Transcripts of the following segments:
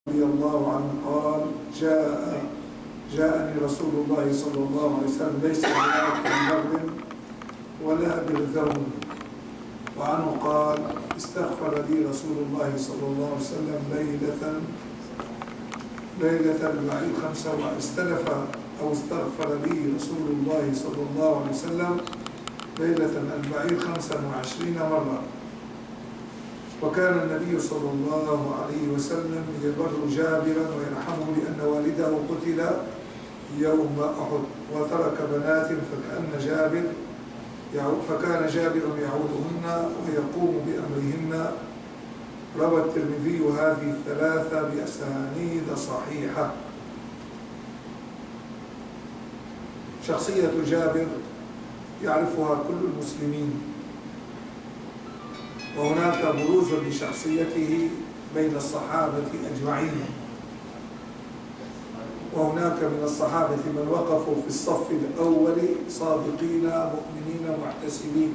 رضي الله عنه قال: جاءني رسول الله صلى الله عليه وسلم ليس ببر ولا بالذنب. وعنه قال: استغفر لي رسول الله صلى الله عليه وسلم ليلة البعيد 5 استغفر لي رسول الله صلى الله عليه وسلم ليلة البعيد 25 مرة. وكان النبي صلى الله عليه وسلم يبر جابرا ويرحمه لأن والده قتل يوم أحد وترك بنات فكان جابر يعودهن ويقوم بأمرهن. روى الترمذي هذه الثلاثة بأسانيد صحيحة. شخصية جابر يعرفها كل المسلمين، وهناك بروز لشخصيته بين الصحابة أجمعين، وهناك من الصحابة من وقفوا في الصف الأول صادقين مؤمنين محتسبين،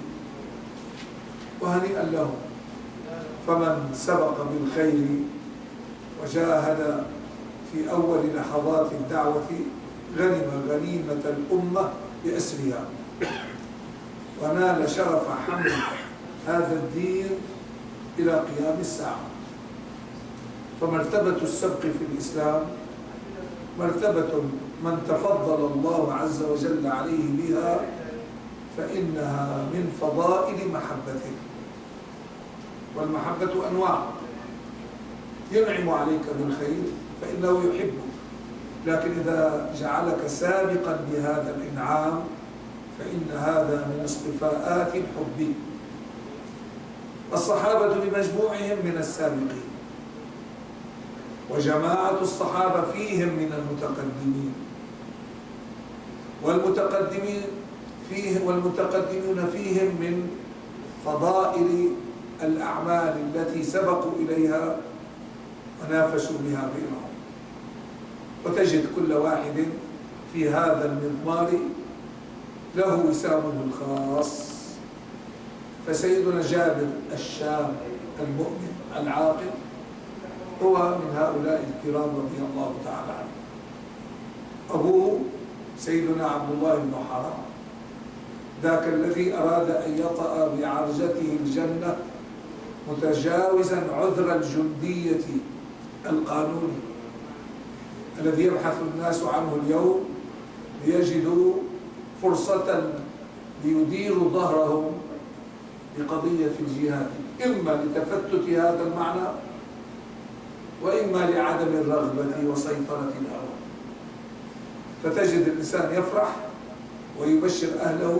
وهنيئا لهم. فمن سبق بالخير وجاهد في أول لحظات الدعوة غنيمة الأمة بأسرها، ونال شرف حمل هذا الدين إلى قيام الساعة. فمرتبة السبق في الإسلام مرتبة من تفضل الله عز وجل عليه بها، فإنها من فضائل محبته. والمحبة أنواع: ينعم عليك بالخير فإنه يحبك، لكن إذا جعلك سابقا بهذا الإنعام فإن هذا من اصطفاءات الحب. الصحابة بمجموعهم من السابقين، وجماعة الصحابة فيهم من المتقدمين، والمتقدمون فيهم من فضائل الأعمال التي سبقوا إليها ونافسوا بها غيرهم. وتجد كل واحد في هذا المضمار له وسامه الخاص. فسيدنا جابر الشاب المؤمن العاقل هو من هؤلاء الكرام رضي الله تعالى عنه. أبوه سيدنا عبد الله بن حرام، ذاك الذي أراد أن يطأ بعرجته الجنة متجاوزا عذر الجندية القانوني الذي يبحث الناس عنه اليوم ليجدوا فرصة ليديروا ظهرهم بقضية الجهاد، إما لتفتت هذا المعنى وإما لعدم الرغبة وسيطرة الهوى. فتجد الإنسان يفرح ويبشر أهله،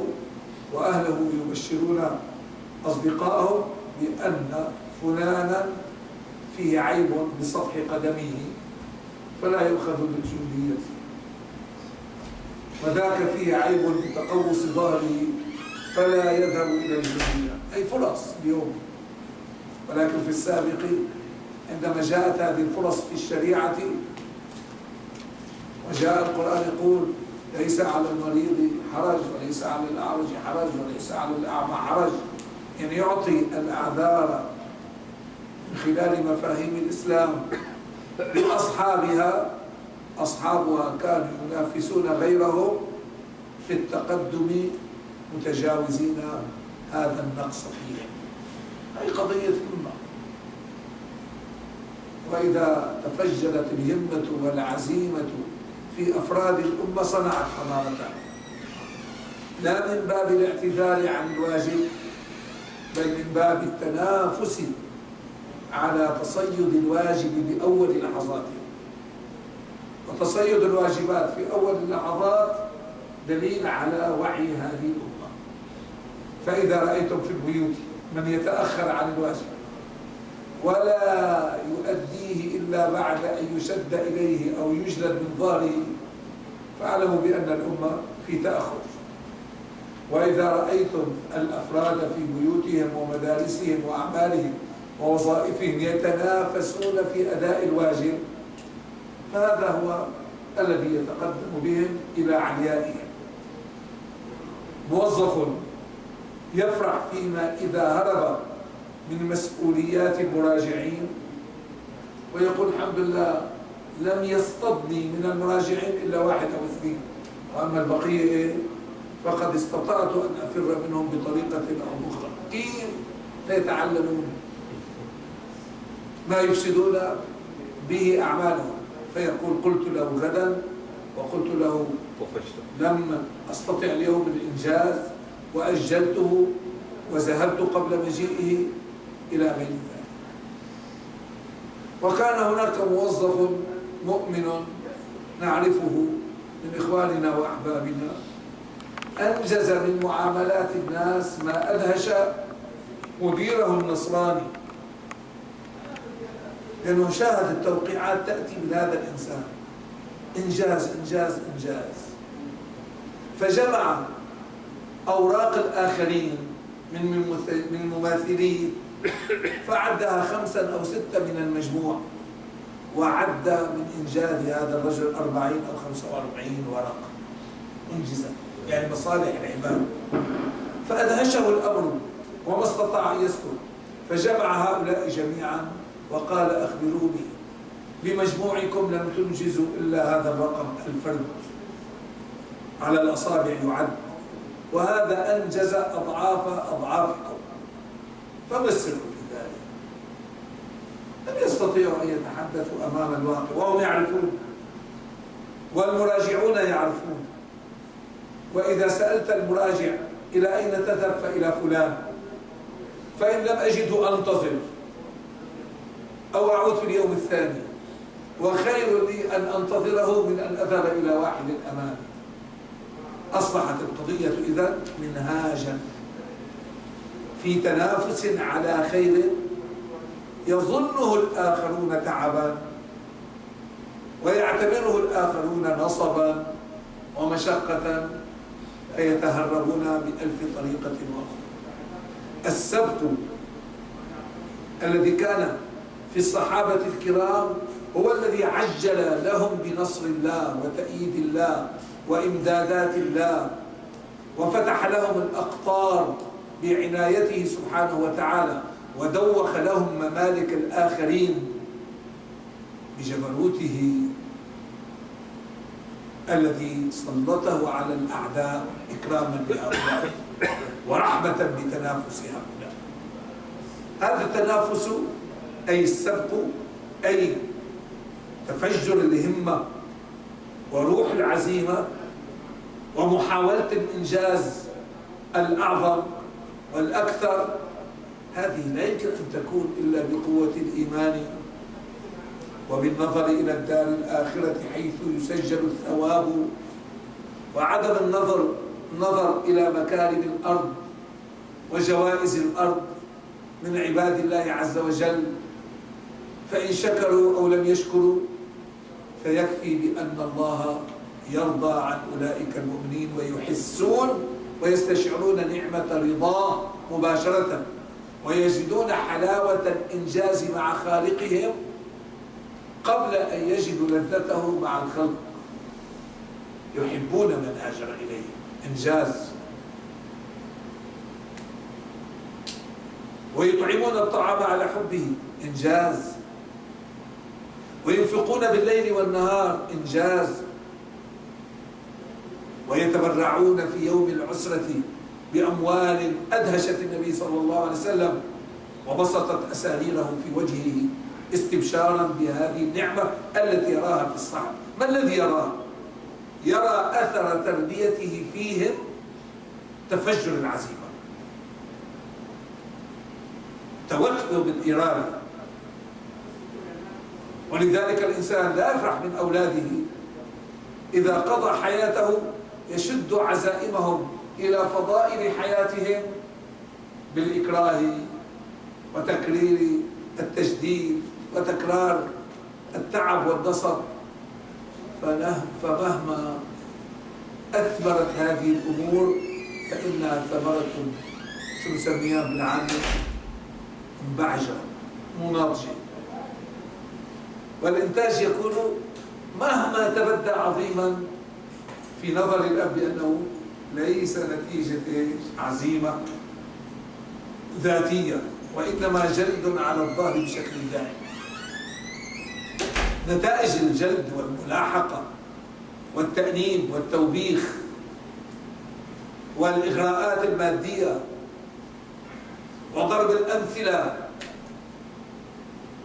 وأهله يبشرون أصدقائهم بأن فلانا فيه عيب بسطح قدمه فلا يؤخذ بالجندية، وذاك فيه عيب بتقوس ظهره فلا يذهب إلى الجندية. أي فرص اليوم، ولكن في السابق عندما جاءت هذه الفرص في الشريعة وجاء القرآن يقول: ليس على المريض حرج وليس على الأعرج حرج وليس على الأعمى حرج، يعني يعطي الأعذار من خلال مفاهيم الإسلام لأصحابها. أصحابها كانوا ينافسون غيرهم في التقدم متجاوزين هذا النقص فيه. هذه قضية أمة، وإذا تفجرت الهمة والعزيمة في أفراد الأمة صنعت حضارة، لا من باب الاعتذار عن الواجب بل من باب التنافس على تصيد الواجب بأول لحظاته. وتصيد الواجبات في أول اللحظات دليل على وعي هذه الأمة. فإذا رأيتم في البيوت من يتأخر عن الواجب ولا يؤديه إلا بعد أن يشد إليه أو يجلد من ظهره فاعلموا بأن الأمة في تأخر. وإذا رأيتم الأفراد في بيوتهم ومدارسهم وأعمالهم ووظائفهم يتنافسون في أداء الواجب فهذا هو الذي يتقدم بهم إلى عليائهم. موظف يفرح فيما إذا هرب من مسؤوليات المراجعين ويقول الحمد لله لم يصطدني من المراجعين إلا واحد أو اثنين، وأما البقية فقد استطعت أن أفر منهم بطريقة أو أخرى. كيف؟ فيتعلمون ما يفسدون به أعمالهم. فيقول قلت له غدا وقلت له لم أستطع اليوم الإنجاز وأجلته وذهبت قبل مجيئه إلى غير ذلك. وكان هناك موظف مؤمن نعرفه من إخواننا وأحبابنا أنجز من معاملات الناس ما أدهش مديره النصراني، لأنه شاهد التوقيعات تأتي من هذا الإنسان، إنجاز إنجاز إنجاز. فجمع أوراق الآخرين من المماثلين فعدها 5 أو 6 من المجموع، وعد من إنجاز هذا الرجل 40 أو 45 ورقة منجزة، يعني مصالح العباد. فأدهشه الأمر وما استطاع أن يسكت، فجمع هؤلاء جميعا وقال أخبروني بمجموعكم لم تنجزوا إلا هذا الرقم الفرد على الأصابع يعد، وهذا أنجز أضعاف أضعافكم، فما السر في ذلك؟ لم يستطيعوا أن يتحدثوا أمام الواقع، وهم يعرفون والمراجعون يعرفون. وإذا سألت المراجع إلى أين تذهب فإلى فلان، فإن لم أجده أنتظر أو أعود في اليوم الثاني، وخير لي أن أنتظره من أن أذهب إلى واحد أمامي. أصبحت القضية إذن منهاجا في تنافس على خير يظنه الآخرون تعبا ويعتبره الآخرون نصبا ومشقة، فيتهربون بألف طريقة أخرى. السبق الذي كان في الصحابة الكرام هو الذي عجل لهم بنصر الله وتأييد الله وإمدادات الله، وفتح لهم الأقطار بعنايته سبحانه وتعالى، ودوخ لهم ممالك الآخرين بجبروته الذي سلطه على الأعداء إكراما لهؤلاء ورحمة بتنافس هؤلاء. هذا التنافس أي السبق، أي تفجر الهمة وروح العزيمة ومحاولة الإنجاز الأعظم والأكثر، هذه لا يمكن أن تكون إلا بقوة الإيمان وبالنظر إلى الدار الآخرة حيث يسجل الثواب، وعدم النظر إلى مكارم الأرض وجوائز الأرض من عباد الله عز وجل، فإن شكروا أو لم يشكروا فيكفي بأن الله يرضى عن أولئك المؤمنين ويحسون ويستشعرون نعمة رضاه مباشرة، ويجدون حلاوة الإنجاز مع خالقهم قبل أن يجدوا لذته مع الخلق. يحبون من هاجر إليهم، إنجاز. ويطعمون الطعام على حبه، إنجاز. وينفقون بالليل والنهار، إنجاز. ويتبرعون في يوم العسرة بأموال أدهشت النبي صلى الله عليه وسلم وبسطت أساريره في وجهه استبشارا بهذه النعمة التي يراها في الصحابة. ما الذي يراه؟ يرى أثر تربيته فيهم تفجر العزيمة، توثق بالإرادة. ولذلك الإنسان لا يفرح من أولاده إذا قضى حياته يشد عزائمهم إلى فضائل حياتهم بالإكراه وتكرير التجديد وتكرار التعب والنصب. فمهما أثمرت هذه الأمور فإنها ثمرة شو نسميها بالعامة منبعجة مناضجة، والإنتاج يكون مهما تبدى عظيما في نظر الأب بأنه ليس نتيجة عزيمة ذاتية، وإنما جلد على الظهر بشكل دائم. نتائج الجلد والملاحقة والتأنيب والتوبيخ والإغراءات المادية وضرب الأمثلة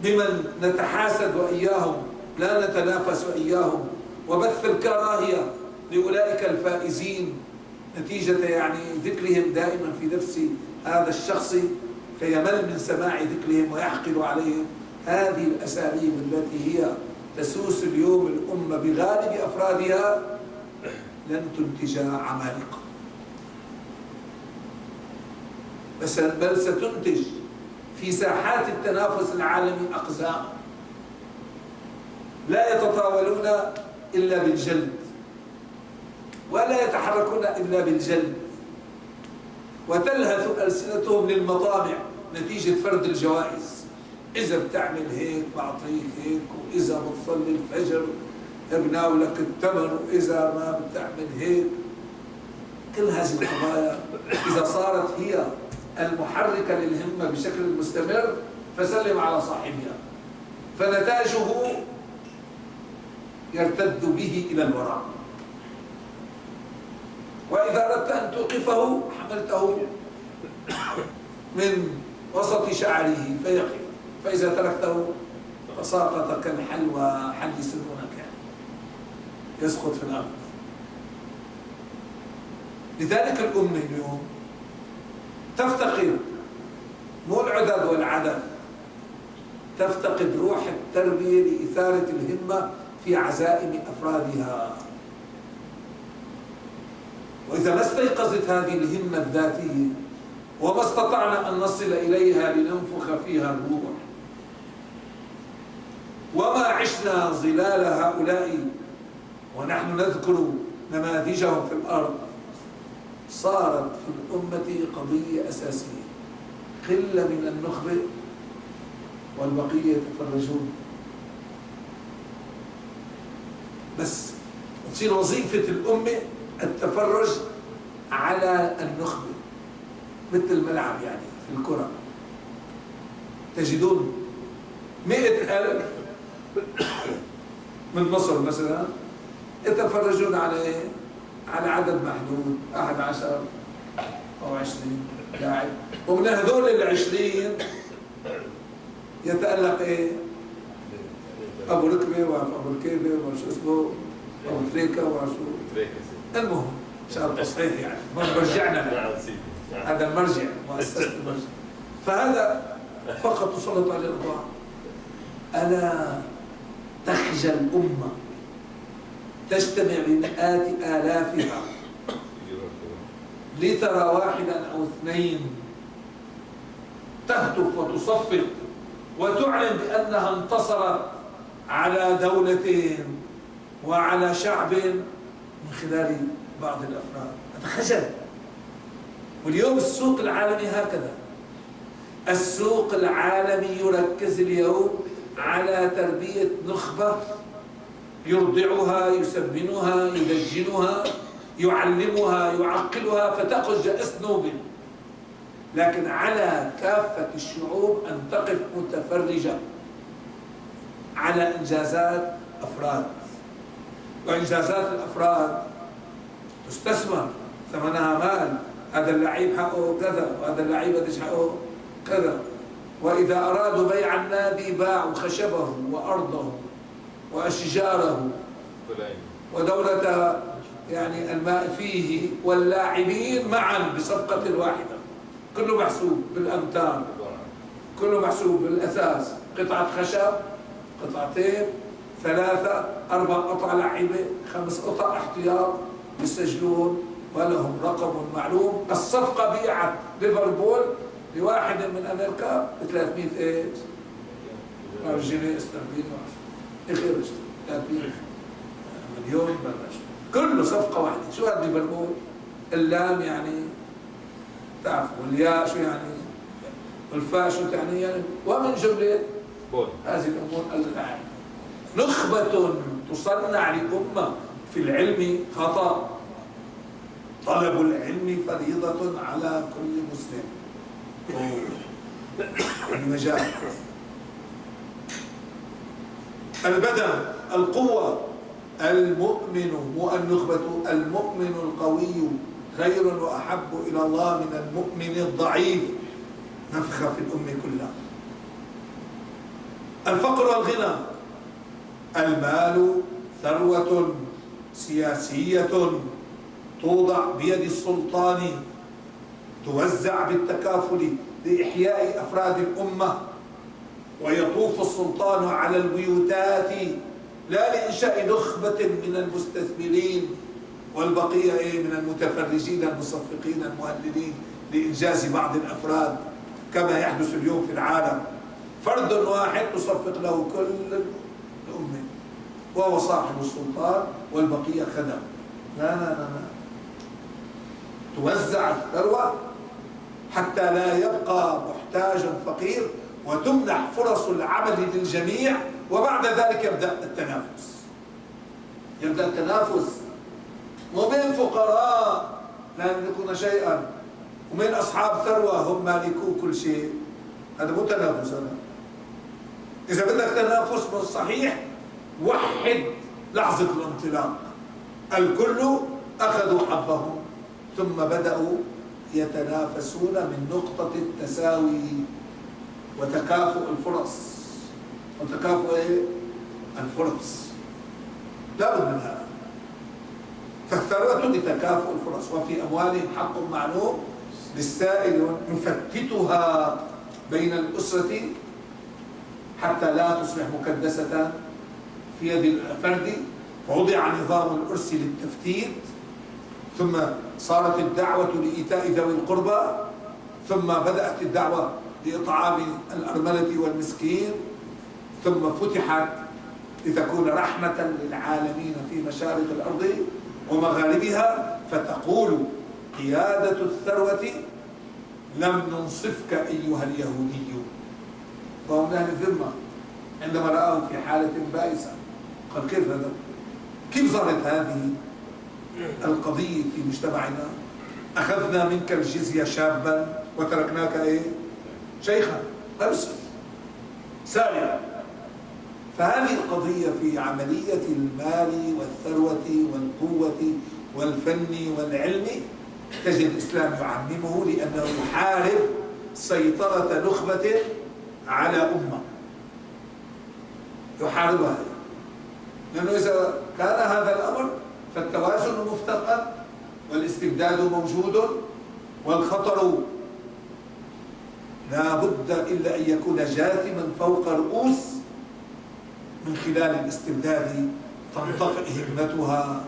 بمن نتحاسد وإياهم لا نتنافس وإياهم، وبث الكراهية لأولئك الفائزين نتيجة يعني ذكرهم دائما في نفس هذا الشخص فيمل من سماع ذكرهم ويحقد عليهم. هذه الأساليب التي هي تسوس اليوم الأمة بغالب أفرادها لن تنتج عمالقة، بل ستنتج في ساحات التنافس العالمي أقزام لا يتطاولون إلا بالجلد ولا يتحركون إلا بالجلد، وتلهث ألسنتهم للمطامع نتيجة فرد الجوائز. إذا بتعمل هيك بعطيك هيك، وإذا بتصلي الفجر بناولك الثمن، وإذا ما بتعمل هيك. كل هذه القضايا إذا صارت هي المحركة للهمة بشكل مستمر فسلم على صاحبها، فنتاجه يرتد به إلى الوراء. وإذا أردت أن توقفه حملته من وسط شعره فيقف، فإذا تركته فساقط كالحلوى حل سنونك يعني يسقط في الأرض. لذلك الأمة اليوم تفتقد مو العدد والعدد، تفتقد روح التربية لإثارة الهمة في عزائم أفرادها. وإذا ما استيقظت هذه الهمة الذاتية وما استطعنا أن نصل إليها لننفخ فيها الروح وما عشنا ظلال هؤلاء ونحن نذكر نماذجهم في الأرض، صارت في الأمة قضية أساسية: قلة من النخبة والبقية يتفرجون. بس تصير وظيفة الأمة التفرج على النخبة، مثل الملعب يعني في الكرة تجدون 100,000 من مصر مثلا يتفرجون على عدد محدود 11 أو 20 لاعب، ومن هذول ال20 يتألق أبو ركبة وأبو ركيبة وشو اسمه أبو تريكة وشو المهم شرط تصحيح يعني مرجعنا هذا المرجع مؤسسة المرجع. فهذا فقط تسلط عليه الضوء. ألا تخجل الأمة تجتمع بمئات آلافها لترى واحدا أو اثنين تهتف وتصفق وتعلن بأنها انتصرت على دولة وعلى شعب من خلال بعض الأفراد؟ هذا خجل. واليوم السوق العالمي هكذا، السوق العالمي يركز اليوم على تربية نخبة يرضعها يسمنها يدجنها يعلمها يعقلها فتأخذ جائزة نوبل، لكن على كافة الشعوب أن تقف متفرجة على إنجازات أفراد، وإنجازات الأفراد تستثمر ثمنها مال. هذا اللعيب حقه كذا وهذا اللعيب قديش حقه كذا، وإذا أرادوا بيع النادي باعوا خشبه وأرضه وأشجاره ودورة يعني الماء فيه واللاعبين معا بصفقة واحدة، كله محسوب بالأمتار، كله محسوب بالأساس، قطعة خشب، قطعتين، 3 4 قطع لعيبة، 5 قطع احتياط يسجلون ولهم رقم معلوم. الصفقة بيعت ليفربول لواحد من أمريكا ب 300 جنيه استرليني غير 300 مليون بلاش، كله صفقة واحدة. شو هذا ليفربول؟ اللام يعني تعرف، والياء شو يعني، والفاء شو تعني يعني، ومن جملة هذه الأمور الآن نخبة تصنع لأمة في العلم خطأ. طلب العلم فريضة على كل مسلم. المجال البدن، القوة. المؤمن مو النخبة، المؤمن القوي خير وأحب إلى الله من المؤمن الضعيف. نفخة في الأمة كلها. الفقر والغنى. المال ثروة سياسية توضع بيد السلطان، توزع بالتكافل لإحياء أفراد الأمة، ويطوف السلطان على البيوتات لا لإنشاء نخبة من المستثمرين والبقية من المتفرجين المصفقين المهللين لإنجاز بعض الأفراد، كما يحدث اليوم في العالم. فرد واحد تصفق له كل الأمة وهو صاحب السلطان والبقية خدم. لا لا لا لا، توزع الثروة حتى لا يبقى محتاجا فقير، وتمنح فرص العمل للجميع، وبعد ذلك يبدأ التنافس. يبدأ التنافس مو بين فقراء لا يملكون شيئا ومن أصحاب ثروة هم مالكو كل شيء. هذا مو تنافس. هذا إذا بدك تنافس صحيح وحد لحظة الانطلاق. الكل أخذوا حظهم ثم بدأوا يتنافسون من نقطة التساوي وتكافؤ الفرص. وتكافؤ الفرص لا بد من هذا. فالثروة لتكافؤ الفرص، وفي أموالهم حق معلوم للسائل، نفتتها بين الأسرة حتى لا تصبح مكدسة في يد الفرد. فوضع نظام الإرث للتفتيت، ثم صارت الدعوة لإيتاء ذوي القربى، ثم بدأت الدعوة لإطعام الأرملة والمسكين، ثم فتحت لتكون رحمة للعالمين في مشارق الأرض ومغاربها. فتقول قيادة الثروة: لم ننصفك أيها اليهودي. وهم أهل الذمة عندما رأوا في حالة بائسة قال: كيف هذا؟ كيف صارت هذه القضية في مجتمعنا؟ أخذنا منك الجزية شابا وتركناك شيخا أرسل سائر. فهذه القضية في عملية المال والثروة والقوة والفن والعلم تجد الإسلام يعممه، لأنه يحارب سيطرة نخبة على أمة، يحاربها. لأنه إذا كان هذا الأمر فالتوازن مفتقد والاستبداد موجود والخطر لا بد إلا أن يكون جاثما فوق رؤوس. من خلال الاستبداد تنطفئ همتها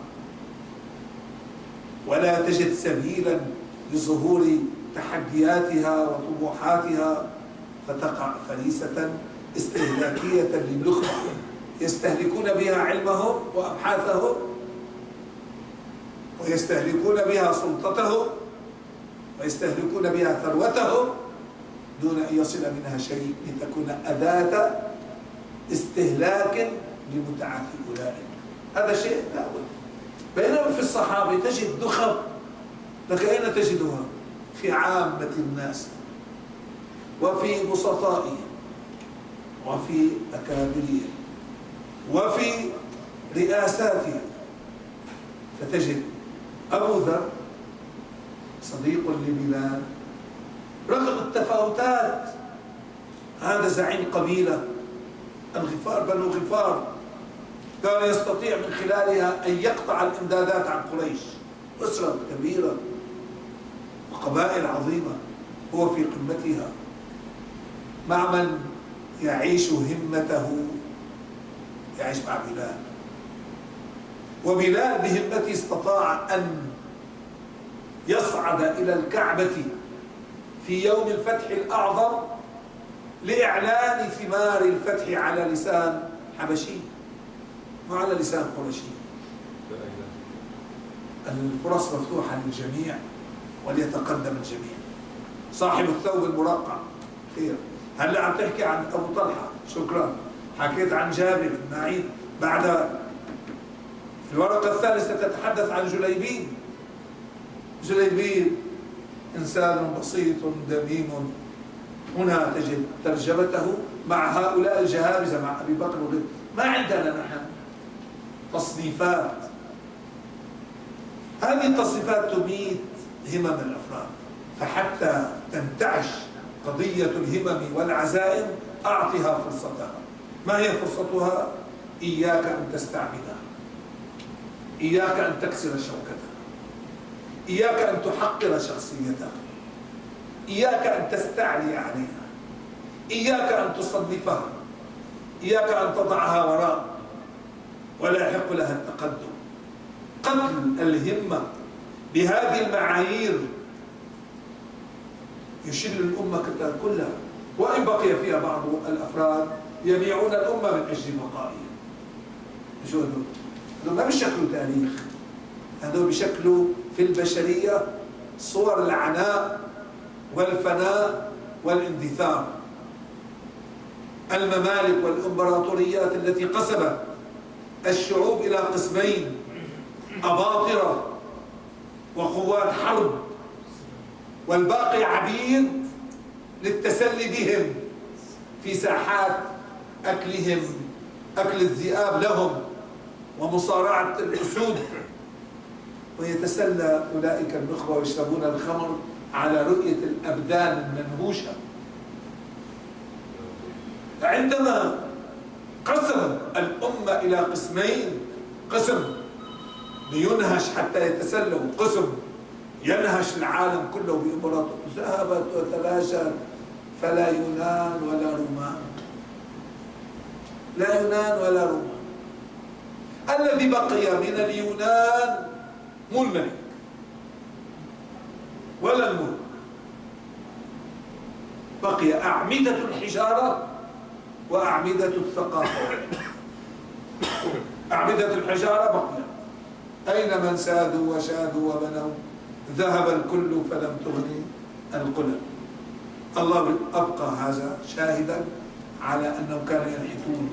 ولا تجد سبيلا لظهور تحدياتها وطموحاتها، فتقع فريسة استهلاكية للنخبة يستهلكون بها علمهم وأبحاثهم، ويستهلكون بها سلطتهم، ويستهلكون بها ثروتهم دون أن يصل منها شيء، لتكون أداة استهلاك لمتعة أولئك. هذا شيء لا بد. بينما في الصحابة تجد نخب، لكن أين تجدها؟ في عامة الناس وفي بسطائهم وفي أكابرهم وفي رئاساتهم. فتجد أبو ذر صديق لبلال رغم التفاوتات، هذا زعيم قبيلة الغفار، بنو غفار، كان يستطيع من خلالها أن يقطع الإمدادات عن قريش. أسرة كبيرة وقبائل عظيمة، هو في قمتها مع من يعيش همته، يعيش مع بلال. وبلال بهمته استطاع أن يصعد إلى الكعبة في يوم الفتح الأعظم لإعلان ثمار الفتح على لسان حبشي وعلى لسان قرشي. الفرص مفتوحة للجميع وليتقدم الجميع. صاحب الثوب المرقع خير. هلا عم تحكي عن أبو طلحة، شكرا. حكيت عن جابر بن عيد، بعد في الورقة الثالثة تتحدث عن جليبيب. جليبيب إنسان بسيط دميم. هنا تجد ترجمته مع هؤلاء الجهابزة، مع أبي بكر ما عندنا نحن تصنيفات. هذه التصنيفات تميت همم الأفراد، فحتى تنتعش قضية الهمم والعزائم أعطها فرصتها. ما هي فرصتها؟ إياك أن تستعبدها، إياك أن تكسر شوكتها، إياك أن تحقر شخصيتها، إياك أن تستعلي عليها، إياك أن تصنفها، إياك أن تضعها وراء ولا يحق لها التقدم. قتل الهمة بهذه المعايير يشل الأمة كلها، وإن بقي فيها بعض الأفراد يبيعون الأمة من أجل بقائها. شو هذول ما بيشكلوا تاريخ، هذول بيشكلوا في البشرية صور العناء والفناء والاندثار. الممالك والإمبراطوريات التي قسمت الشعوب إلى قسمين، أباطرة وقوات حرب، والباقي عبيد للتسلي بهم في ساحات أكلهم، أكل الذئاب لهم ومصارعة الأسود، ويتسلى أولئك النخبة ويشربون الخمر على رؤية الأبدان المنهوشة. عندما قسم الأمة إلى قسمين، قسم لينهش حتى يتسلوا، قسم ينهش العالم كله بإمبراطورية، ذهبت وتلاشت، فلا يونان ولا رومان، لا يونان ولا رومان. الذي بقي من اليونان مو الملك ولا الملك، بقي أعمدة الحجارة وأعمدة الثقافة. أعمدة الحجارة بقيت، أين من سادوا وشادوا وبنوا، ذهب الكل فلم تغني القلل. الله أبقى هذا شاهدا على أنهم كانوا ينحتون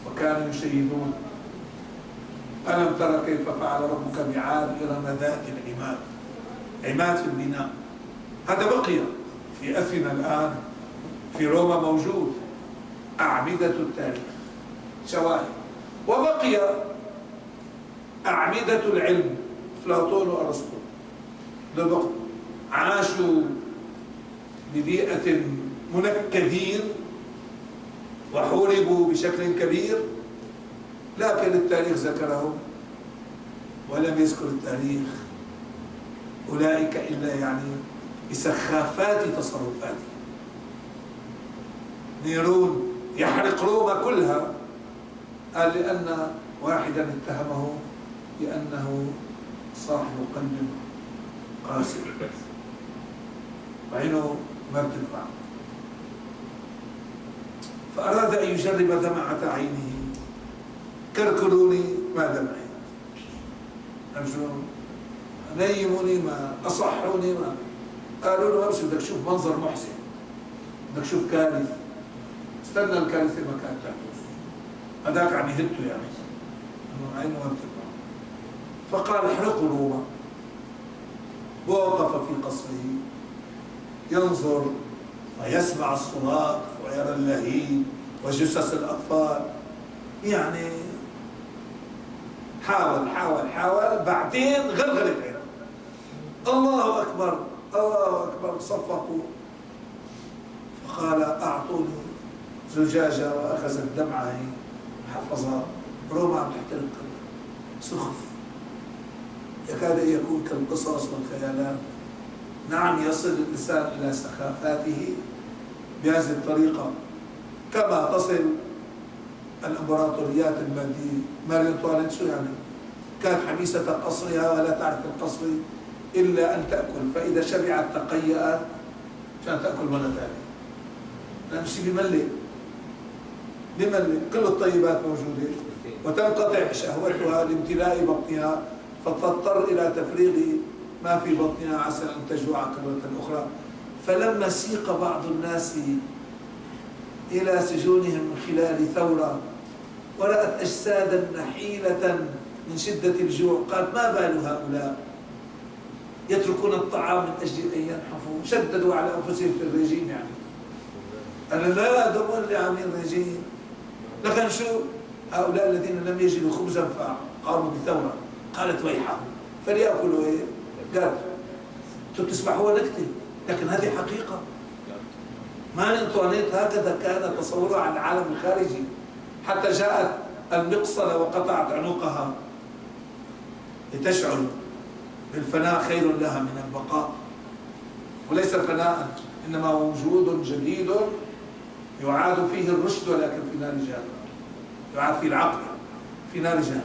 وكانوا يشيدون. ألم ترى كيف فعل ربك بعاد إرم ذات العماد، عماد في البناء. هذا بقي في أثينا الآن، في روما موجود، أعمدة التاريخ شواهد. وبقي أعمدة العلم، أفلاطون وأرسطو، عاشوا ببيئة منكدين وحوربوا بشكل كبير، لكن التاريخ ذكرهم ولم يذكر التاريخ أولئك إلا يعني بسخافات تصرفاتهم. نيرون يحرق روما كلها، قال لأن واحدا اتهمه بأنه صاحب قلب قاسي وعينه ما بتدمع، فأراد أن يجرب دمعة عينه. كركروني ما دمعي، أرجون نيموني ما، أصحوني ما. قالوا له امشي، بدك تشوف منظر محزن، بدك تشوف كارثة، استنى الكارثة ما كانت تحدث. هذاك عم يهته يعني انه عينه ما بتدمع. فقال احرقوا روما. ووقف في قصره ينظر ويسمع الصراخ ويرى اللهيب وجثث الأطفال. يعني حاول بعدين غلغلت عينه. الله أكبر الله أكبر. صفقوا، فقال أعطوني زجاجة، وأخذ الدمعة حفظها. روما عم تحترق، سخف يكاد يكون كالقصص والخيالات. نعم، يصل الإنسان إلى سخافاته بهذه الطريقة، كما تصل الإمبراطوريات المادية. ماري أنطوانيت شو يعني؟ كانت حبيسة قصرها ولا تعرف القصر إلا أن تأكل، فإذا شبعت تقيأت عشان تأكل مرة ثانية. لأن شيء بملك كل الطيبات موجودة، وتنقطع شهوتها لامتلاء بطنها، فتضطر إلى تفريغ ما في بطنها عسى أن تجوع مرة أخرى. فلما سيق بعض الناس إلى سجونهم من خلال ثورة، ورأت أجسادا نحيلة من شدة الجوع، قال ما بال هؤلاء يتركون الطعام من أجل أن ينحفوا؟ شددوا على أنفسهم في الرجيم. يعني أنا لا دمر لي عاملين رجيم، لكن شو هؤلاء الذين لم يجدوا خبزا فقاموا بثورة، قالت ويحهم فليأكلوا إيه؟ قالت أنتم تسمحوا نكتة، لكن هذه حقيقة. ماري أنطوانيت هكذا كان تصورها عن العالم الخارجي، حتى جاءت المقصلة وقطعت عنقها لتشعر بالفناء خير لها من البقاء، وليس فناء إنما وجود جديد يعاد فيه الرشد، ولكن في نار جهنم، يعاد فيه العقل في نار جهنم.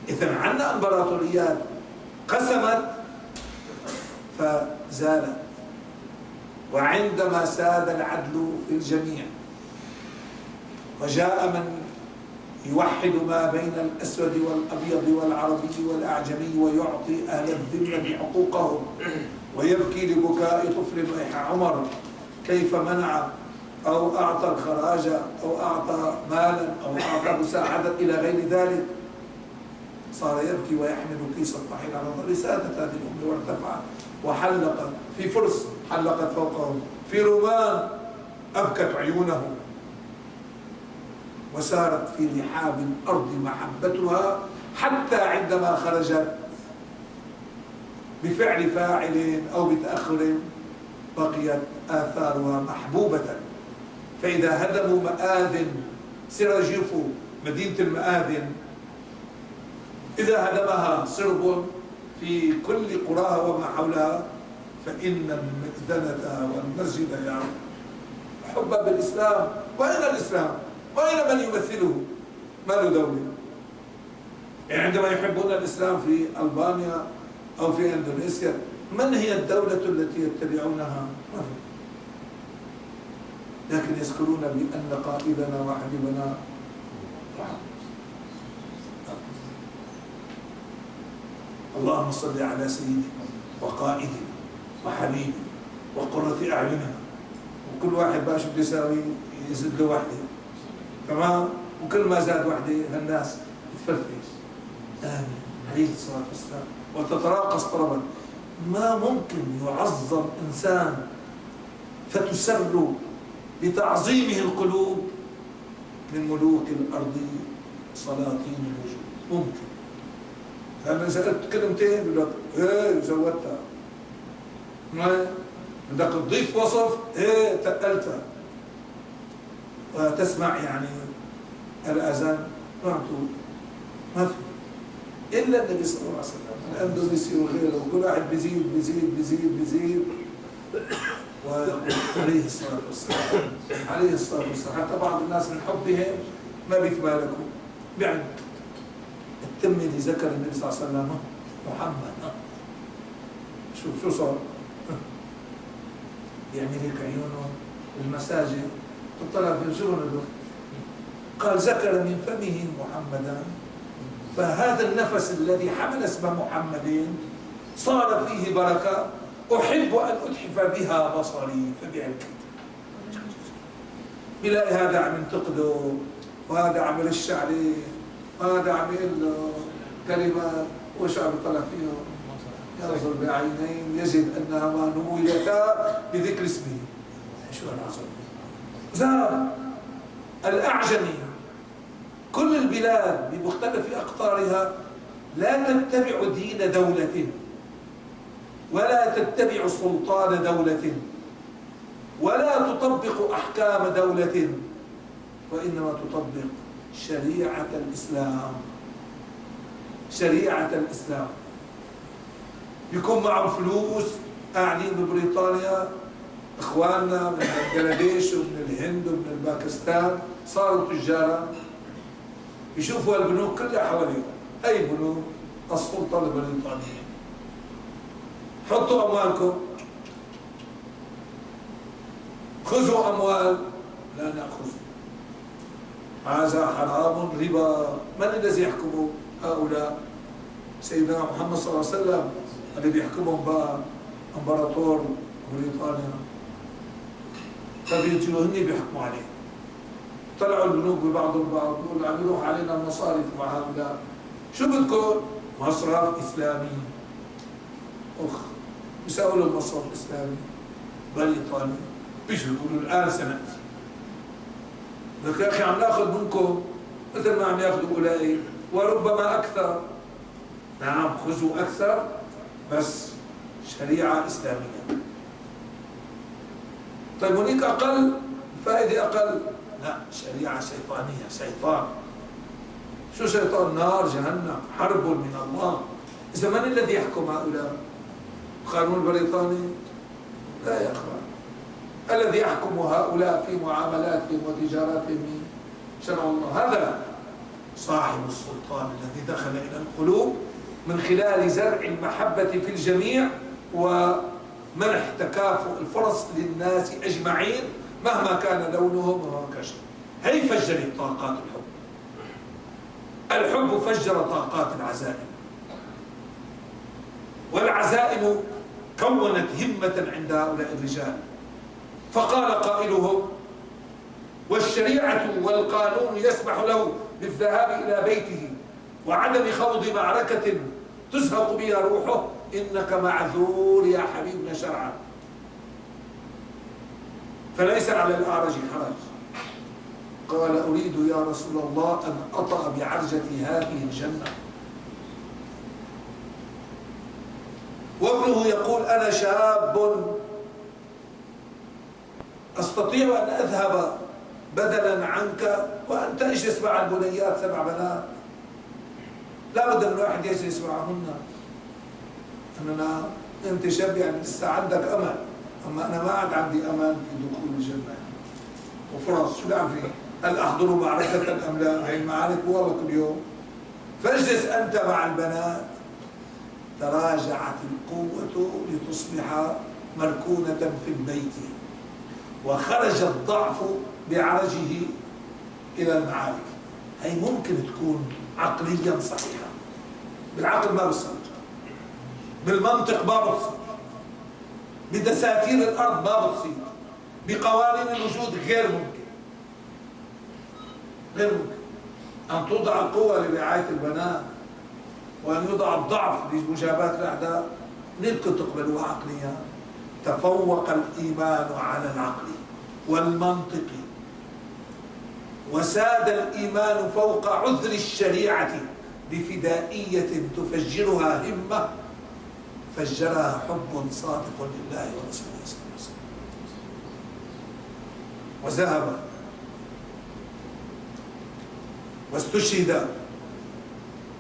إذن عندنا إمبراطوريات قسمت فزالت، وعندما ساد العدل في الجميع وجاء من يوحد ما بين الأسود والأبيض والعربي والأعجمي ويعطي أهل الذمة حقوقهم ويبكي لبكاء طفل ويح عمر كيف منع أو أعطى الخراج أو أعطى مالا أو أعطى مساعدة إلى غير ذلك، صار يبكي ويحمل كيس الطحين على ظهر سادة هذه الأمة، وارتفع وحلق في فرس حلقت فوقهم، في رومان أبكت عيونهم، وسارت في رحاب الأرض محبتها حتى عندما خرجت بفعل فاعل أو بتأخر بقيت آثارها محبوبة. فإذا هدموا مآذن سراجيفو مدينة المآذن، إذا هدمها صرب في كل قراها وما حولها، فإن المئذنة والمسجد يعني حبا بالإسلام. وأين الإسلام؟ وأين من يمثله؟ ما له دولة. يعني عندما يحبون الإسلام في ألبانيا أو في إندونيسيا، من هي الدولة التي يتبعونها؟ ما في. لكن يذكرون بأن قائدنا وحبيبنا اللهم صل على سيدنا وقائدنا وحبيبنا وقرة أعيننا، وكل واحد باش بده يساوي يزيد له وحده، تمام؟ وكل ما زاد وحده هالناس تفرفش. آمين عليه الصلاة والسلام. وتتراقص طلبا. ما ممكن يعظم إنسان فتسر بتعظيمه القلوب من ملوك الأرض سلاطين الوجود. ممكن. أنا سألت كلمتين بقول لك إيه زودتها. ما بدك تضيف وصف إيه تقلتها. وتسمع يعني الأذان ما في إلا النبي صلى الله عليه وسلم. الأندونيسي وغيره وكل واحد بيزيد بيزيد بيزيد بيزيد وعليه الصلاة والسلام. عليه الصلاة والسلام. حتى بعض الناس من حبهم ما بيتمالكوا يعني التم اللي ذكر النبي صلى الله عليه وسلم محمد شو صار؟ يعمل هيك عيونه المساجد تطلع في شغله قال ذكر من فمه محمدا، فهذا النفس الذي حمل اسم محمد صار فيه بركة أحب أن أتحف بها بصري فبعلك. بلاقي هذا عم ينتقده وهذا عمل الشعري وهذا عم يقول له كلمات وش عم يطلع فيه ينظر بعينين يجد أنها ما نويتا بذكر اسمه. شو العظيم زاد الأعجمي. كل البلاد بمختلف أقطارها لا تتبع دين دولة ولا تتبع سلطان دولة ولا تطبق أحكام دولة، وإنما تطبق شريعة الإسلام. شريعة الإسلام. يكون معهم فلوس قاعدين ببريطانيا إخواننا من بنغلاديش ومن الهند ومن الباكستان صاروا تجارا، يشوفوا البنوك كلها حواليهم. أي بنوك؟ السلطة البريطانية. حطوا أموالكم، خذوا أموال لا نأخذ، هذا حرام ربا. من الذي يحكمه هؤلاء؟ سيدنا محمد صلى الله عليه وسلم اللي بيحكمهم بقى امبراطور بريطانيا، فبيجوا هن بيحكموا عليه. طلعوا البنوك ببعض البعض بيقولوا عم يروح علينا المصارف مع هؤلاء. شو بدكم؟ مصرف إسلامي. بيسألوا له المصرف الإسلامي بريطاني، بيجوا بيقولوا الآن سنأتي. لك يا أخي عم ناخذ منكم مثل ما عم ياخذوا أولئك وربما أكثر. نعم خذوا أكثر بس شريعة إسلامية. طيب هناك أقل، فائدة أقل، لا شريعة شيطانية، شيطان. شو شيطان؟ نار جهنم، حرب من الله. إذا من الذي يحكم هؤلاء؟ القانون البريطاني؟ لا يا أخوان. الذي يحكم هؤلاء في معاملاتهم وتجاراتهم شرع الله. هذا صاحب السلطان الذي دخل إلى القلوب من خلال زرع المحبة في الجميع ومنح تكافؤ الفرص للناس أجمعين مهما كان لونهم ومهما كان شيء. هي فجرت طاقات الحب. الحب فجر طاقات العزائم، والعزائم كونت همة عند هؤلاء الرجال. فقال قائلهم: والشريعة والقانون يسمح له بالذهاب إلى بيته وعدم خوض معركة تزهق بها روحه، إنك معذور يا حبيبنا شرعا، فليس على الأعرج حرج. قال: أريد يا رسول الله أن أطأ بعرجة هذه الجنة. وابنه يقول: أنا شاب أستطيع أن أذهب بدلا عنك وأنت اجلس مع البنيات 7 بنات. لا بد من واحد يجلس معهن. أنت شاب يعني لسه عندك أمل، أما أنا ما عاد عندي أمل في دخول الجنة وفرص. شو بعمل فيه؟ هل أحضر معركة أم لا؟ هي المعارك والله كل يوم. فاجلس أنت مع البنات. تراجعت القوة لتصبح مركونة في البيت، وخرج الضعف بعرجه إلى المعارك. هي ممكن تكون عقليا صحيحة، بالعقل ما بصير، بالمنطق ما بتصير، بدساتير الأرض ما بتصير، بقوانين الوجود غير ممكن. غير ممكن أن توضع القوة لرعاية البنات وأن يوضع الضعف لمجاباة الأعداء. منين تقبلوها عقليا؟ تفوق الإيمان على العقل والمنطق، وساد الإيمان فوق عذر الشريعة بفدائية تفجرها همة فجرها حب صادق لله ورسوله صلى الله عليه وسلم. وذهب واستشهد،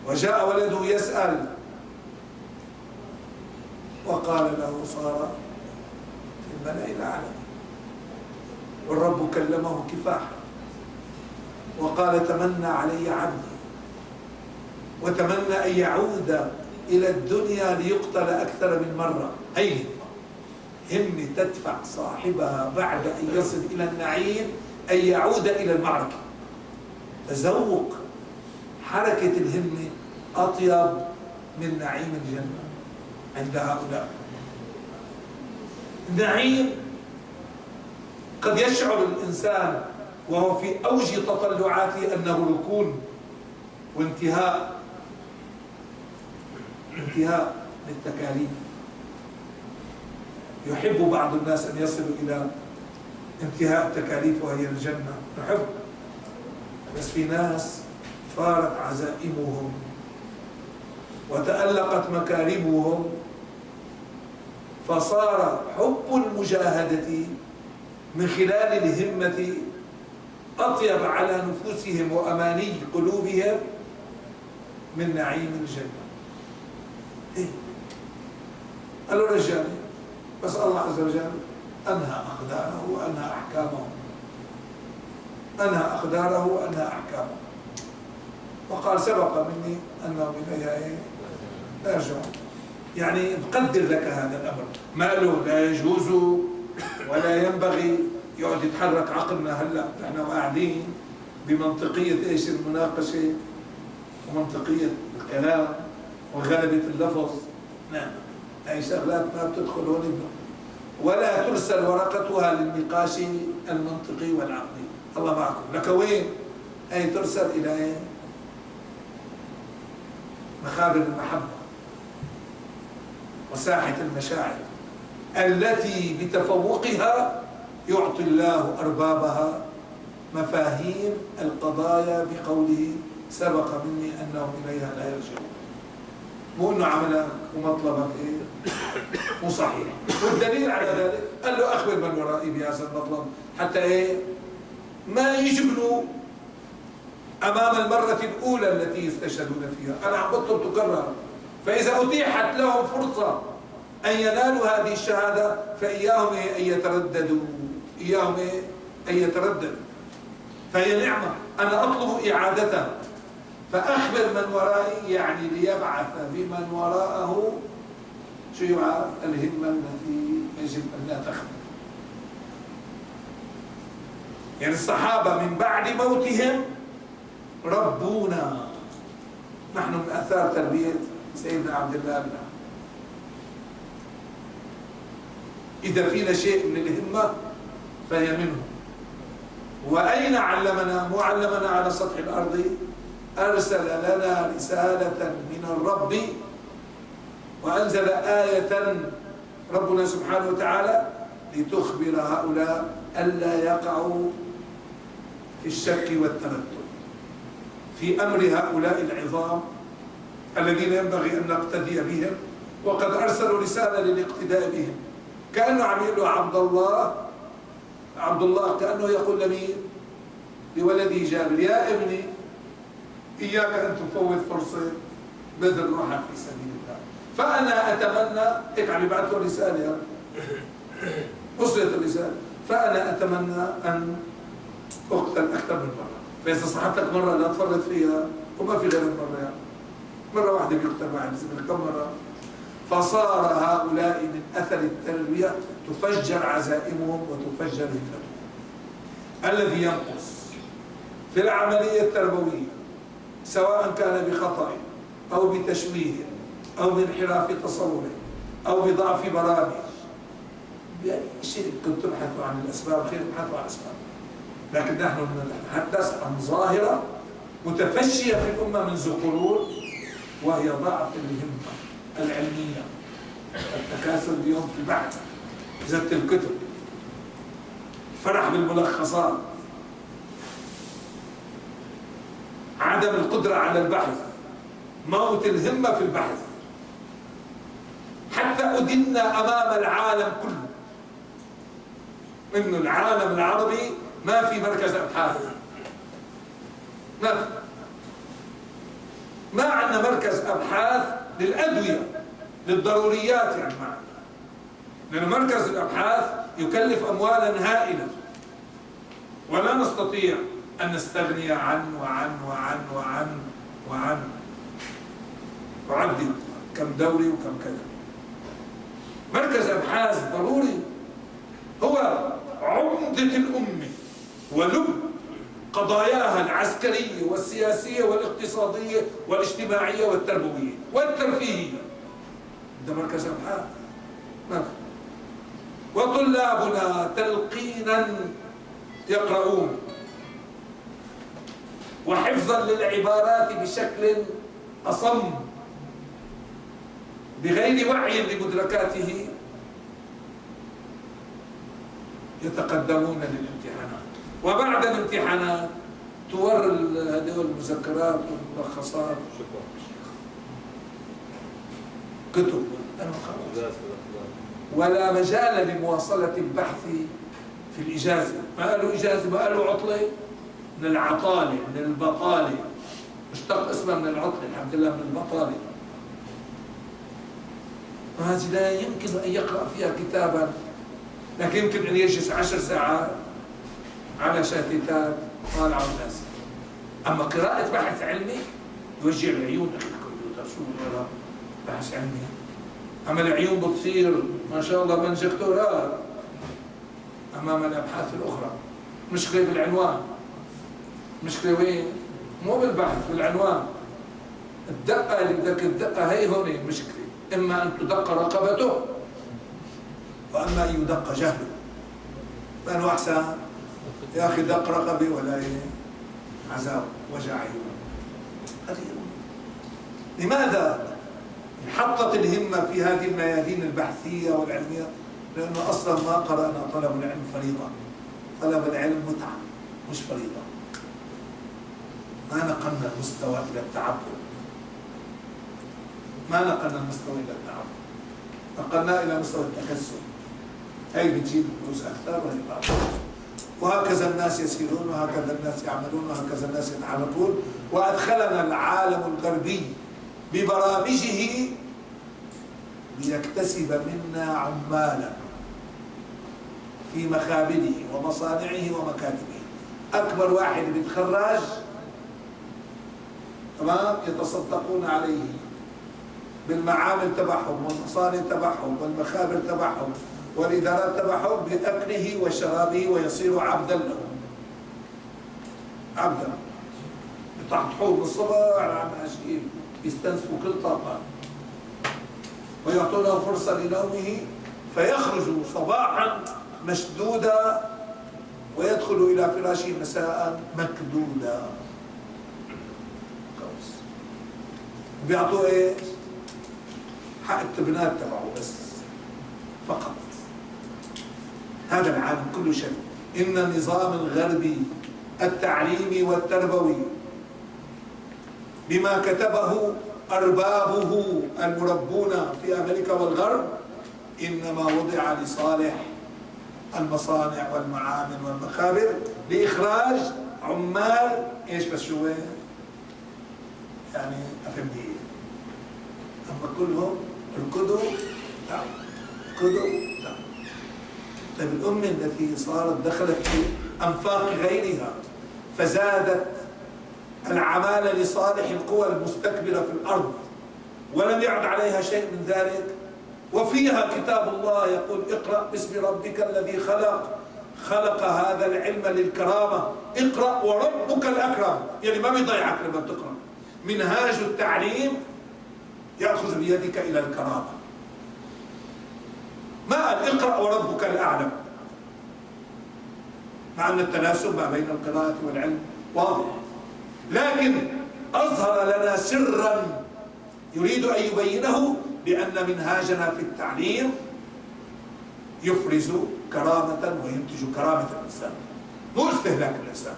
وجاء ولده يسأل، وقال له: صار في الملأ الأعلى، والرب كلمه كفاحا وقال: تمنى علي عبدي، وتمنى أن يعود إلى الدنيا ليقتل أكثر من مرة. هي همة تدفع صاحبها بعد أن يصل إلى النعيم أن يعود إلى المعركة. تذوق حركة الهمة أطيب من نعيم الجنة عند هؤلاء. النعيم قد يشعر الإنسان وهو في أوج تطلعاته أنه ركون وانتهاء للتكاليف. يحب بعض الناس أن يصلوا إلى انتهاء التكاليف وهي الجنة، نحب. بس في ناس فارت عزائمهم وتألقت مكارمهم، فصار حب المجاهدة من خلال الهمة أطيب على نفوسهم وأماني قلوبهم من نعيم الجنة. إيه؟ قالوا رجال، بس الله عز وجل أنهى أقداره وأنهى أحكامه، أنهى أقداره وأنهى أحكامه، وقال: سبق مني أنهم إليها لا يرجعون. يعني بقدر لك هذا الأمر، ما له لا يجوز ولا ينبغي يقعد يتحرك عقلنا. هلا نحن قاعدين بمنطقية ايش؟ المناقشة ومنطقية الكلام وغلبة اللفظ. نعم، هي شغلات ما بتدخل هون، ولا ترسل ورقتها للنقاش المنطقي والعقلي. الله معكم. لك وين؟ هي ترسل إلى ايه؟ مخابر المحبة وساحة المشاعر التي بتفوقها يعطي الله أربابها مفاهيم القضايا بقوله سبق مني أنهم إليها لا يرجعون. مو أنه عملك ومطلبك إيه؟ مو صحيح. والدليل على ذلك قال له أخبر من ورائي بهذا المطلب حتى إيه؟ ما يجبنوا أمام المرة الأولى التي يستشهدون فيها. أنا عم بطلب تكرر، فإذا أتيحت لهم فرصة أن ينالوا هذه الشهادة فإياهم أن يترددوا، إياهم أن يترددوا، فهي نعمة. أنا أطلب إعادتها، فأخبر من ورائي يعني ليبعث بمن وراءه شو يبعث؟ الهمة التي يجب أن لا تخبر. يعني الصحابة من بعد موتهم ربونا، نحن من آثار تربية سيدنا عبد الله بن عمرو. إذا فينا شيء من الهمة فهي منه. وأين علمنا؟ مو علمنا على سطح الأرض، أرسل لنا رسالة من الرب وأنزل آية ربنا سبحانه وتعالى لتخبر هؤلاء ألا يقعوا في الشك والتردد في أمر هؤلاء العظام الذين ينبغي أن نقتدي بهم، وقد أرسلوا رسالة للاقتداء بهم. كأنه عم يقول له عبد الله كأنه يقول لمين؟ لولده جابر: يا ابني إياك أن تفوت فرصة بذل روحك في سبيل الله. فأنا أتمنى، هيك عم يبعث له رسالة، وصلت الرسالة، فأنا أتمنى أن أقتل أكثر من مرة، فإذا صحتك مرة لا تفرط فيها وما في غير المرة، يعني مرة واحدة بيقتل واحد، بس كم مرة؟ فصار هؤلاء من أثر التربية تفجر عزائمهم وتفجر همتهم. الذي ينقص في العملية التربوية سواء كان بخطأ أو بتشويه أو بانحراف تصور أو بضعف برامج، بأي شيء كنت تبحثوا عن الأسباب خير، ابحثوا عن الأسباب. لكن نحن نتحدث عن ظاهرة متفشية في الأمة منذ قرون، وهي ضعف الهمة العلمية، التكاسل اليوم في البحث، زت الكتب، فرح بالملخصات، عدم القدرة على البحث، موت الهمة في البحث، حتى أدنا أمام العالم كله إنه العالم العربي ما في مركز أبحاث، ما عندنا مركز أبحاث للأدوية للضروريات، يعني معنا، لأن مركز الأبحاث يكلف أموالا هائلة ولا نستطيع أن نستغني عنه وعن أعدد كم دوري وكم كذا. مركز أبحاث ضروري، هو عمدة الأمة ولب قضاياها العسكرية والسياسية والاقتصادية والاجتماعية والتربوية والترفيهية. ده مركز أبحاث ما في. وطلابنا تلقينا يقرؤون وحفظا للعبارات بشكل أصم بغير وعي لمدركاته يتقدمون للامتحانات، وبعد الامتحانات تور هذول المذكرات والملخصات كتب ولا مجال لمواصلة البحث في الإجازة. ما قالوا إجازة، ما قالوا عطلة، من العطالة، من البطالة، اشتق اسمها من العطلة، الحمد لله من البطالة. وهذه لا يمكن أن يقرأ فيها كتابا، لكن يمكن أن يجلس 10 ساعات على شاتيتات طالعة والناس. أما قراءة بحث علمي يوجع العيون، أخي الكمبيوتر شو بقرأ بحث علمي، أما العيون بتصير ما شاء الله بنجكتورات أمام الأبحاث الأخرى. مشكلة بالعنوان، مشكلة وين؟ مو بالبحث، بالعنوان. الدقة اللي بدك تدقها هي هون المشكلة، إما أن تدق رقبته وأما أن يدق جهله. فأنه أحسن يا أخي دق رقبي ولا عذاب وجع عيون. لماذا انحطت الهمة في هذه الميادين البحثية والعلمية؟ لأنه أصلا ما قرأنا طلب العلم فريضة، طلب العلم متعة. مش فريضة. ما نقلنا المستوى إلى التعبد، ما نقلنا المستوى إلى التعبد، نقلنا إلى مستوى التكسب. هي بتجيب فلوس أكثر وهي أقل. وهكذا الناس يسيرون، وهكذا الناس يعملون، وهكذا الناس يتحركون. وأدخلنا العالم الغربي ببرامجه ليكتسب منا عمالا في مخابره ومصانعه ومكاتبه. أكبر واحد بيتخرج تمام يتصدقون عليه بالمعامل تبعهم والمصانع تبعهم والمخابر تبعهم والإدارات تبعهم بأكله وشرابه، ويصير عبدا لهم. عبدا يطحطحوه بالصبح على عشيه، يستنسفوا كل طاقة ويعطونه فرصة لنومه، فيخرج صباحا مشدودا ويدخل إلى فراشه مساء مكدودا. بيعطوه ايش؟ حق التبنات تبعه بس فقط. هذا العالم كله شيء. إن النظام الغربي التعليمي والتربوي بما كتبه أربابه المربون في أمريكا والغرب إنما وضع لصالح المصانع والمعامل والمخابر لإخراج عمال إيش بس شو يعني أفندية. أما كلهم اركضوا تعالوا، اركضوا تعالوا. طيب الأمة التي صارت دخلت في أنفاق غيرها فزادت العمالة لصالح القوى المستكبرة في الأرض ولم يعد عليها شيء من ذلك، وفيها كتاب الله يقول اقرأ باسم ربك الذي خلق، خلق هذا العلم للكرامة، اقرأ وربك الأكرم. يعني ما بيضيعك لما بتقرأ. منهاج التعليم يأخذ بيدك إلى الكرامة. ما قال اقرأ وربك الأعلم، مع أن التناسب ما بين القراءة والعلم واضح، لكن أظهر لنا سرا يريد أن يبينه بأن منهاجنا في التعليم يفرز كرامة وينتج كرامة الإنسان، مو استهلاك الإنسان.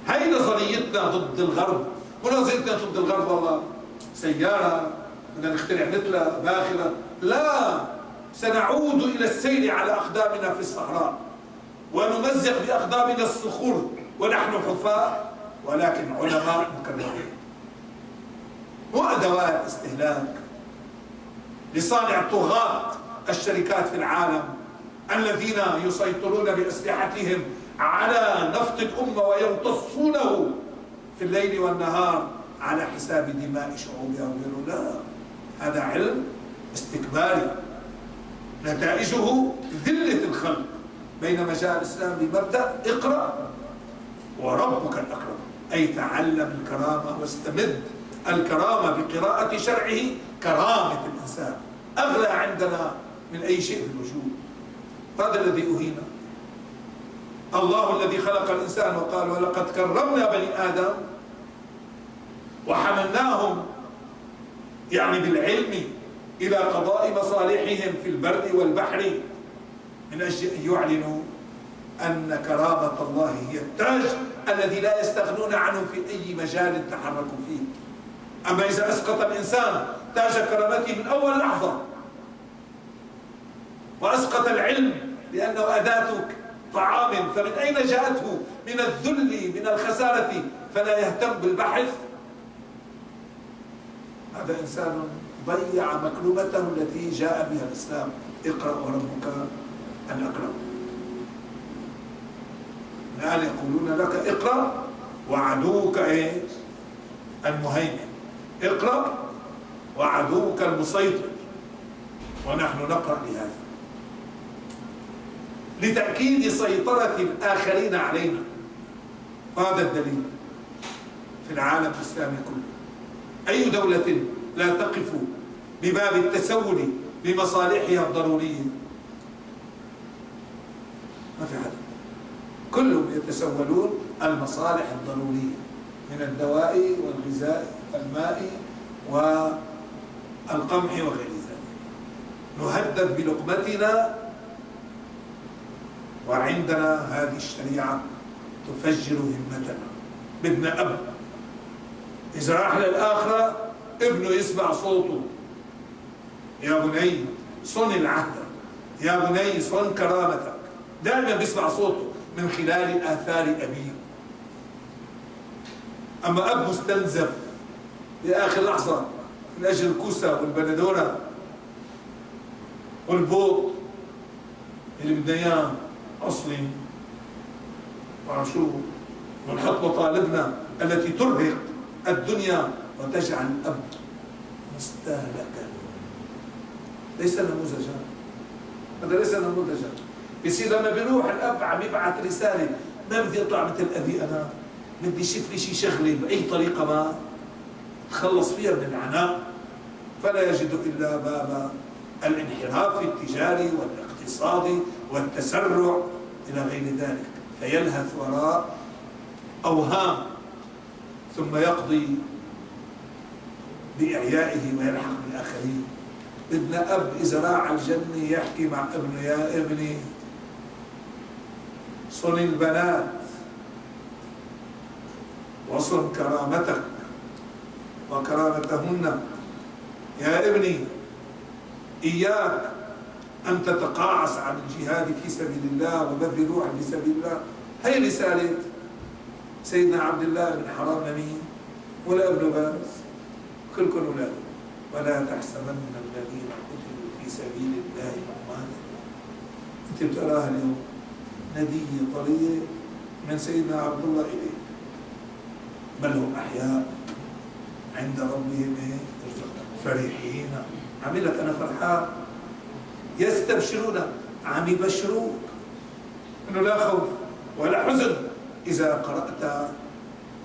هاي نظريتنا ضد الغرب، مو نظريتنا ضد الغرب والله سيارة بدنا نخترع مثلها باخرة، لا، سنعود إلى السير على أقدامنا في الصحراء ونمزق بأقدامنا الصخور ونحن حفاة، ولكن علماء مكرمين. مو أدوات استهلاك لصانع طغاة الشركات في العالم الذين يسيطرون بأسلحتهم على نفط الأمة ويمتصونه في الليل والنهار على حساب دماء شعوبها وغيره. لا، هذا علم استكباري نتائجه ذلة الخلق. بينما جاء الإسلام بمبدأ اقرأ وربك الأكرم، أي تعلم الكرامة واستمد الكرامة بقراءة شرعه. كرامة الإنسان أغلى عندنا من أي شيء في الوجود. هذا الذي أهينا. الله الذي خلق الإنسان وقال ولقد كرمنا بني آدم وحملناهم يعني بالعلم إلى قضاء مصالحهم في البر والبحر من أجل أن يعلنوا أن كرامة الله هي التاج الذي لا يستغنون عنه في أي مجال تحركوا فيه. أما إذا أسقط الإنسان تاج كرامته من أول لحظة وأسقط العلم لأنه أداة طعام، فمن أين جاءته؟ من الذل، من الخسارة، فلا يهتم بالبحث. هذا إنسان ضيع مكلومته التي جاء بها الإسلام. اقرأ وربك الأكرم. الآن يقولون لك اقرأ وعدوك ايش؟ المهيمن. اقرأ وعدوك المسيطر. ونحن نقرأ لهذا لتأكيد سيطرة الآخرين علينا. هذا الدليل في العالم الإسلامي كله. أي دولة لا تقف بباب التسول بمصالحها الضرورية؟ ما في حد. كلهم يتسولون المصالح الضرورية من الدواء والغذاء والماء والقمح وغير ذلك. نهدد بلقمتنا وعندنا هذه الشريعة تفجر همتنا. بدنا أب إذا راح للآخرة ابنه يسمع صوته: يا بني صن العهد، يا بني صن كرامتك. دائما بيسمع صوته من خلال آثار أبيه. أما أب مستنزف لآخر لحظة من أجل الكوسة والبندورة والبوط اللي بدنا إياه أصلي وعشو، ونحط مطالبنا التي ترهق الدنيا وتجعل الأب مستهلكا. ليس نموذجا، هذا ليس نموذجا. بصير لما بيروح الأب عم يبعث رسالة: ما بدي أطلع مثل أبي، أنا بدي شوف لي شي شغلة بأي طريقة ما تخلص فيها من العناء، فلا يجد إلا باب الانحراف التجاري والاقتصادي والتسرع إلى غير ذلك، فيلهث وراء أوهام ثم يقضي بإعيائه ويلحق بالآخرين. بدنا أب إذا راح الجنة يحكي مع ابنه: يا ابني صن البنات وصن كرامتك وكرامتهن. يا ابني إياك أن تتقاعس عن الجهاد في سبيل الله وبذل روحا في سبيل الله. هي رسالة سيدنا عبد الله بن حرام مين؟ ولا ابن باز، كلكم أولاده. ولا تحسبن الذين قتلوا في سبيل الله أمواتا. أنت بتقراها اليوم ندية طرية من سيدنا عبد الله إليه، بل هم أحياء عند ربهم فرحين. عملك أنا فرحان. يستبشرون، عم يبشروك إنه لا خوف ولا حزن إذا قرأت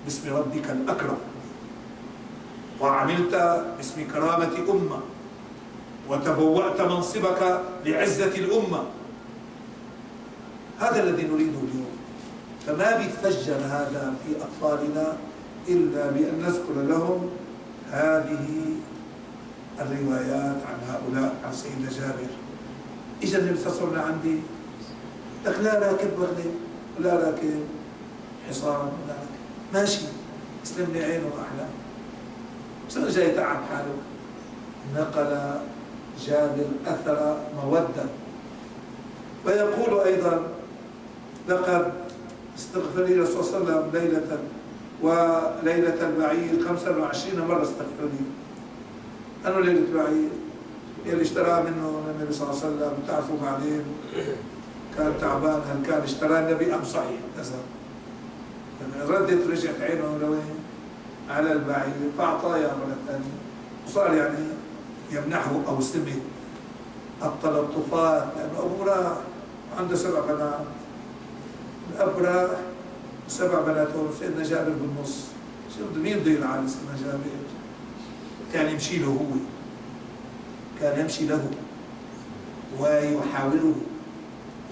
باسم ربك الأكرم وعملت باسم كرامة أمة وتبوأت منصبك لعزة الأمة. هذا الذي نريده اليوم. فما بيتفجر هذا في أطفالنا إلا بأن نذكر لهم هذه الروايات عن هؤلاء. عن سيدنا جابر: إجا النبي صلى الله عليه وسلم عندي، لك لا راكب بغلة ولا راكب حصان ولا راكب، ماشي اسلم لي عينه وأحلام. بس أنا جاي تعب حاله. نقل جابر أثر مودة ويقول أيضا: لقد استغفر لي الرسول صلى الله عليه وسلم ليلة وليلة البعير 25 مرة استغفر لي. أنا ليلة البعير اللي اشتراه منه النبي صلى الله عليه وسلم، بتعرفوا بعدين كان تعبان، هل كان اشتراه النبي أم صحيح كذا. ردت رجعت عينه لوين؟ على البعير، فأعطاه مرة ثانية، وصار يعني يمنحه أو سمه التلطفات، لأنه أبوه راح عنده 7 بنات، الأب راح 7 بنات، سيدنا جابر بالنص. مين بده يلعن سيدنا جابر؟ كان يمشي له هو، كان يمشي له ويحاوره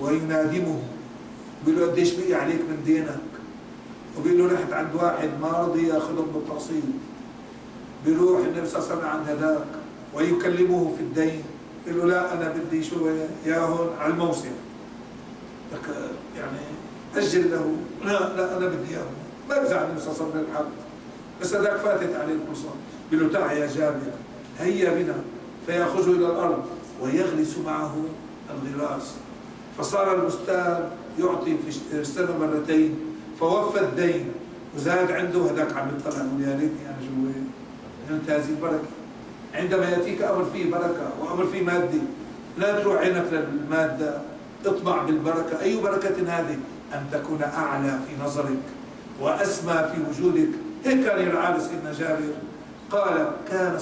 وينادمه، بيقول له: قديش بقي عليك من دينك؟ وبيقول له: رحت عند واحد ما رضي ياخذهم بالتقسيط. بيروح النبي صلى الله عليه وسلم عند هذاك ويكلمه في الدين، بيقول له: لا أنا بدي شو ياهن على الموسم، يعني أجل له. لا أنا بدي إياه. ما بزعل النبي صلى الله عليه وسلم الحق، بس هذاك فاتت عليه الفرصة. بيقول له: تعال يا جابر هيا بنا، فيأخذه إلى الأرض ويغرس معه الغراس. فصار البستان يعطي في السنة 2 مرات، فوفى الدين وزاد عنده. هذاك عم يطلع يقول: يا ريتني أنا جوي. أنت هذه البركة. عندما يأتيك أمر فيه بركة وأمر فيه مادي، لا تروح عينك للمادة، اطمع بالبركة. أي بركة هذه؟ أن تكون أعلى في نظرك وأسمى في وجودك. هيك كان يرعى سيدنا جابر. قال: كان